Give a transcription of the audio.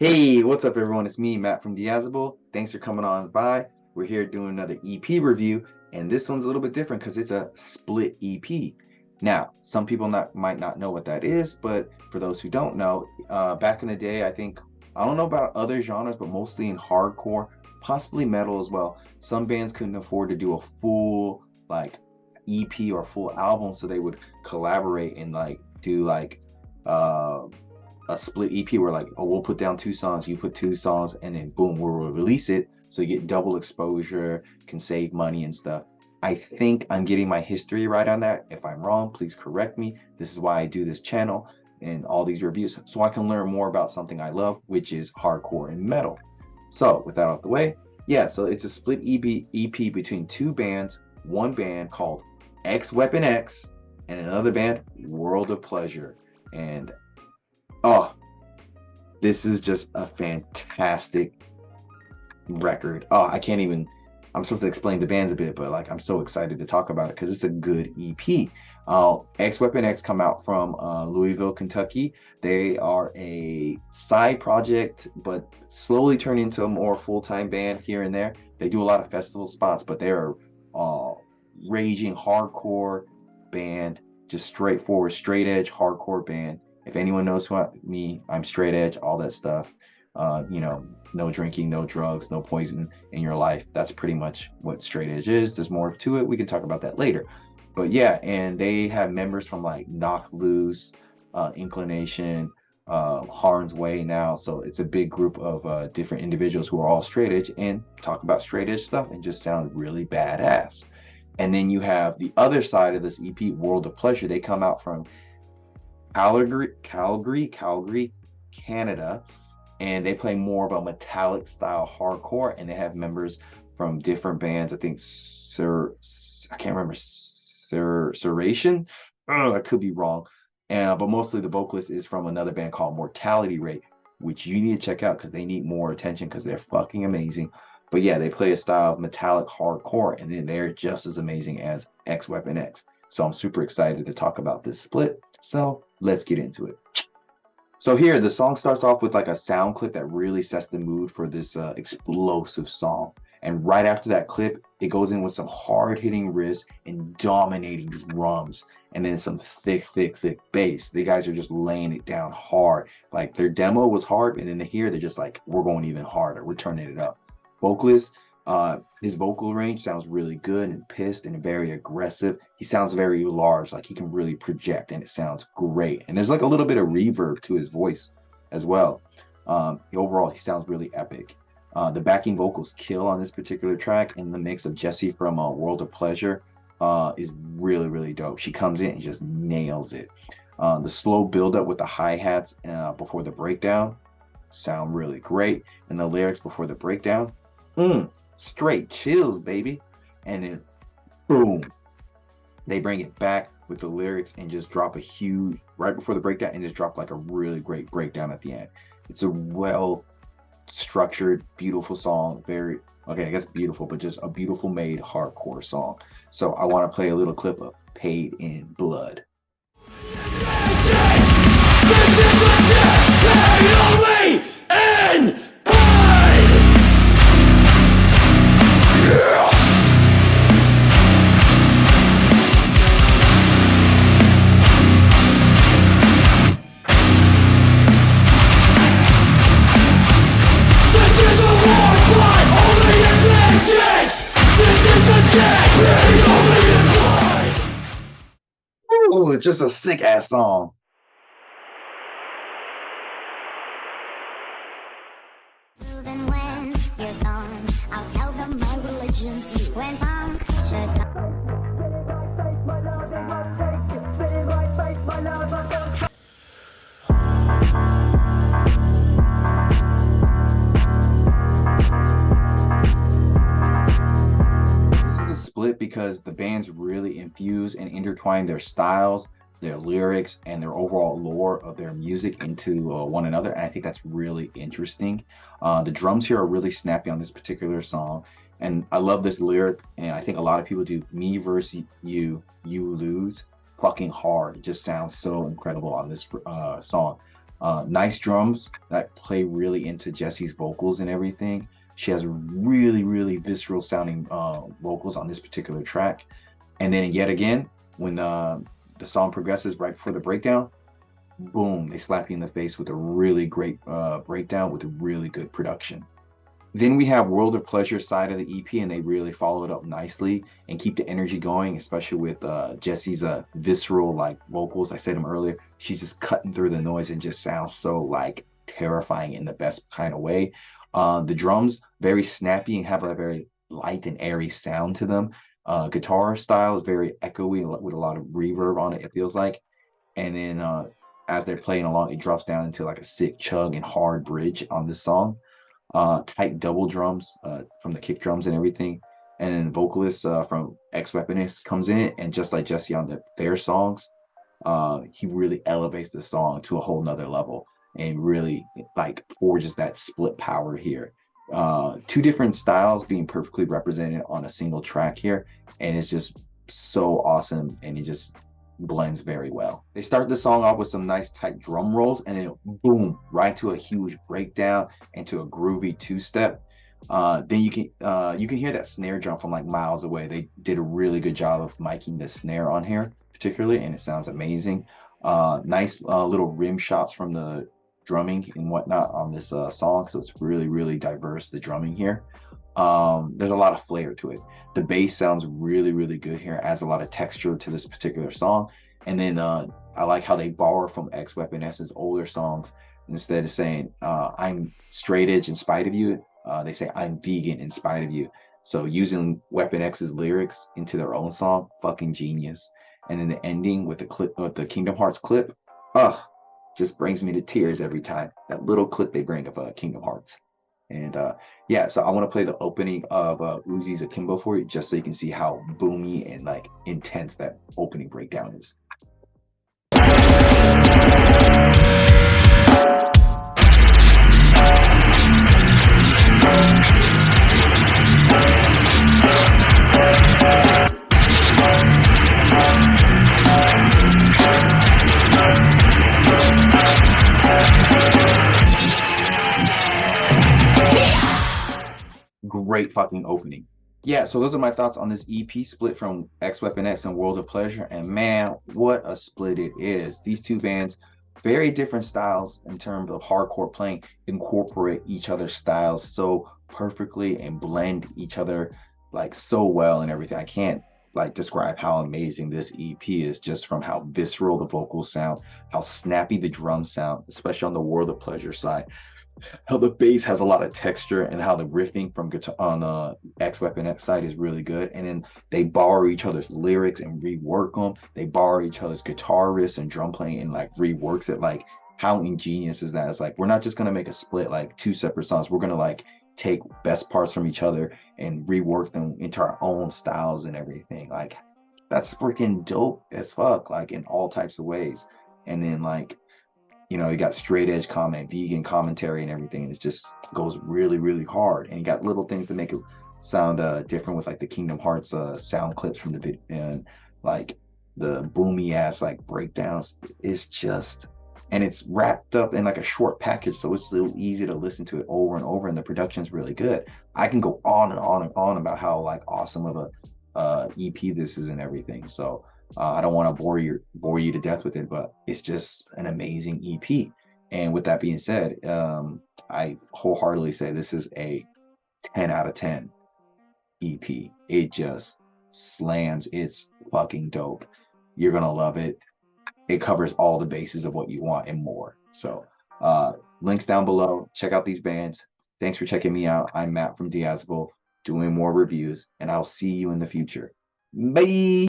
Hey, what's up, everyone? It's me, Matt from Diazable. Thanks for coming on by. We're here doing another EP review, and this one's a little bit different because it's a split EP. Now, some people might not know what that is, but for those who don't know, back in the day, I don't know about other genres, but mostly in hardcore, possibly metal as well. Some bands couldn't afford to do a full like EP or full album, so they would collaborate and do uh a split EP where like, oh, we'll put down two songs, you put two songs, and then boom, we'll release it. So you get double exposure, can save money and stuff. I think I'm getting my history right on that. If I'm wrong, please correct me. This is why I do this channel and all these reviews, so I can learn more about something I love, which is hardcore and metal. So with that out the way, yeah, so it's a split EP between two bands, one band called xWEAPOnx and another band, World of Pleasure. And oh, this is just a fantastic record. Oh, I can't even. I'm supposed to explain the bands a bit, but like I'm so excited to talk about it because it's a good EP. xWEAPOnx come out from Louisville, Kentucky. They are a side project, but slowly turn into a more full-time band here and there. They do a lot of festival spots, but they're uh, raging hardcore band, just straightforward, straight edge hardcore band. If anyone knows me, I'm straight edge, all that stuff. No drinking, no drugs, no poison in your life. That's pretty much what straight edge is. There's more to it. We can talk about that later. But yeah, and they have members from like Knock Loose, Inclination, Harm's Way now. So it's a big group of different individuals who are all straight edge and talk about straight edge stuff and just sound really badass. And then you have the other side of this EP, World of Pleasure. They come out from Calgary, Canada, and they play more of a metallic style hardcore, and they have members from different bands. I think I can't remember Serration. I could be wrong. But mostly the vocalist is from another band called Mortality Rate, which you need to check out because they need more attention because they're fucking amazing. But yeah, they play a style of metallic hardcore, and then they're just as amazing as xWEAPOnx. So I'm super excited to talk about this split. So let's get into it. So here, the song starts off with like a sound clip that really sets the mood for this explosive song. And right after that clip, it goes in with some hard-hitting riffs and dominating drums. And then some thick bass. The guys are just laying it down hard. Like their demo was hard, and then here they're just like, we're going even harder. We're turning it up. Vocalist, his vocal range sounds really good and pissed and very aggressive. He sounds very large, like he can really project, and it sounds great. And there's like a little bit of reverb to his voice as well. Overall, he sounds really epic. The backing vocals kill on this particular track, and the mix of Jessie from World of Pleasure is really dope. She comes in and just nails it. The slow build-up with the hi-hats before the breakdown sound really great, and the lyrics before the breakdown, straight chills, baby. And then boom, they bring it back with the lyrics and just drop a huge right before the breakdown, and just drop like a really great breakdown at the end. It's a well structured, beautiful song. Very, okay, I guess beautiful, but just a beautiful made hardcore song. So I want to play a little clip of Paid in Blood. Ooh, it's just a sick ass song. Even when you're gone, I'll tell them my religion's you and punctures. This is a split because the bands really infuse and intertwine their styles, their lyrics, and their overall lore of their music into one another. And I think that's really interesting. The drums here are really snappy on this particular song. And I love this lyric. And I think a lot of people do, me versus you lose, fucking hard. It just sounds so incredible on this song. Nice drums that play really into Jesse's vocals and everything. She has really, really visceral sounding vocals on this particular track. And then yet again, when the song progresses right before the breakdown, boom, they slap you in the face with a really great breakdown with really good production. Then we have World of Pleasure side of the EP, and they really follow it up nicely and keep the energy going, especially with Jesse's visceral like vocals. I said them earlier. She's just cutting through the noise and just sounds so like terrifying in the best kind of way. The drums very snappy and have a very light and airy sound to them. Guitar style is very echoey with a lot of reverb on it. It feels like, and then as they're playing along, it drops down into like a sick chug and hard bridge on this song. Tight double drums from the kick drums and everything. And then vocalist from xWEAPOnx comes in, and just like Jesse on their songs, he really elevates the song to a whole nother level and really like forges that split power here. Two different styles being perfectly represented on a single track here, and it's just so awesome, and it just blends very well. They start the song off with some nice tight drum rolls, and then boom, right to a huge breakdown into a groovy two-step. Then you can hear that snare drum from like miles away. They did a really good job of miking the snare on here, particularly, and it sounds amazing. Nice little rim shots from the drumming and whatnot on this song, so it's really, really diverse, the drumming here. There's a lot of flair to it. The bass sounds really, really good here, adds a lot of texture to this particular song. And then I like how they borrow from xWEAPOnx's older songs. Instead of saying I'm straight edge in spite of you, they say I'm vegan in spite of you. So using WeaponX's lyrics into their own song, fucking genius. And then the ending with the clip, with the Kingdom Hearts clip, just brings me to tears every time. That little clip they bring of Kingdom Hearts. And yeah, so I want to play the opening of Uzi's Akimbo for you, just so you can see how boomy and like intense that opening breakdown is. Great fucking opening. Yeah, so those are my thoughts on this EP split from xWEAPOnx and World of Pleasure. And man, what a split it is. These two bands, very different styles in terms of hardcore playing, incorporate each other's styles so perfectly and blend each other like so well and everything. I can't like describe how amazing this EP is, just from how visceral the vocals sound, how snappy the drums sound, especially on the World of Pleasure side, how the bass has a lot of texture, and how the riffing from guitar on xWEAPOnx side is really good. And then they borrow each other's lyrics and rework them. They borrow each other's guitar riffs and drum playing and like reworks it. Like, how ingenious is that? It's like, we're not just gonna make a split like two separate songs. We're gonna like take best parts from each other and rework them into our own styles and everything. Like, that's freaking dope as fuck, like in all types of ways. And then like, you know, you got straight edge comment, vegan commentary and everything, and it just goes really, really hard. And you got little things to make it sound different, with like the Kingdom Hearts sound clips from the video, and like the boomy ass like breakdowns. It's just, and it's wrapped up in like a short package, so it's a little easy to listen to it over and over, and the production's really good. I can go on and on and on about how like awesome of a EP this is and everything. So I don't want to bore you to death with it, but it's just an amazing EP. And with that being said, I wholeheartedly say this is a 10 out of 10 EP. It just slams. It's fucking dope. You're gonna love it. It covers all the bases of what you want and more. So links down below. Check out these bands. Thanks for checking me out. I'm Matt from Diazable, doing more reviews, and I'll see you in the future. Bye.